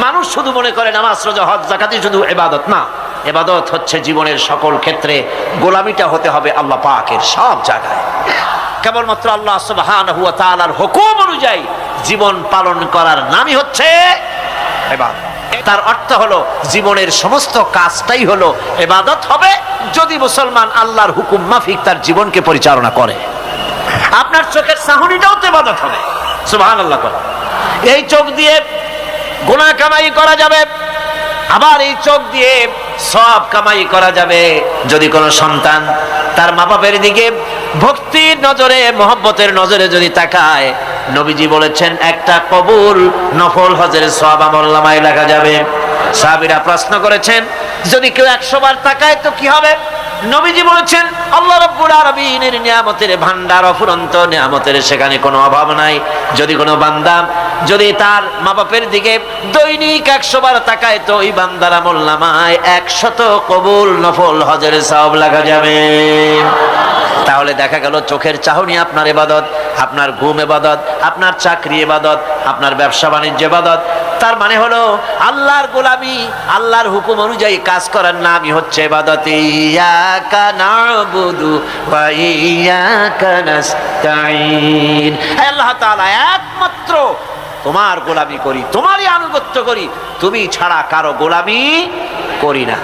মানুষ শুধু মনে করে নামাজ রোজা হজ যাকাতই শুধু ইবাদত না, ইবাদত হচ্ছে জীবনের সকল ক্ষেত্রে গোলামিটা হতে হবে আল্লাহ পাকের সব জায়গায়। কেবলমাত্র আল্লাহ সুবহানাহু ওয়া তাআলার হুকুম অনুযায়ী জীবন পালন করার নামই হচ্ছে ইবাদত। তার অর্থ হলো জীবনের সমস্ত কাজটাই হলো ইবাদত হবে যদি মুসলমান আল্লাহর হুকুম মাফিক তার জীবনকে পরিচালনা করে। আপনার চোখের চাহনিটাও তো ইবাদত হবে, সুবহানাল্লাহ। এই চোখ দিয়ে গুনাহ কামাই করা যাবে, আবার এই চোখ দিয়ে সওয়াব কামাই করা যাবে। যদি কোনো সন্তান তার মা বাবার দিকে ভক্তির নজরে মহব্বতের নজরে যদি তাকায়, নবীজি বলেছেন একটা কবুল নফল হজের সওয়াব আমলনামায় লেখা যাবে। সাহাবীরা প্রশ্ন করেছেন যদি কেউ 100 বার তাকায় তো কি হবে? নবীজি বলেছেন আল্লাহ রাব্বুল আলামিনের নিয়ামতের ভান্ডার, অফুরন্ত নিয়ামতের সেখানে কোনো অভাব নাই। যদি কোনো বান্দা যদি তার মা বাপের দিকে দৈনিক 100 বার তাকায় তো ওই বান্দার আমলনামায় 100 কবুল নফল হজের সওয়াব লেখা যাবে। তাহলে দেখা গেল চোখের চাহনি আপনার ইবাদত, আপনার ঘুম ইবাদত, আপনার চাকরি ইবাদত, আপনার ব্যবসা বাণিজ্য ইবাদত। তার মানে হলো আল্লাহর গোলামি, আল্লাহর হুকুম অনুযায়ী কাজ করার নামই হচ্ছে ইবাদত। ইয়াকা না'বুদু ওয়া ইয়াকা নাস্তাঈন। আল্লাহ তাআলা একমাত্র তোমার গোলামি করি, তোমারই আনুগত্য করি, তুমি ছাড়া কারো গোলামি করি না।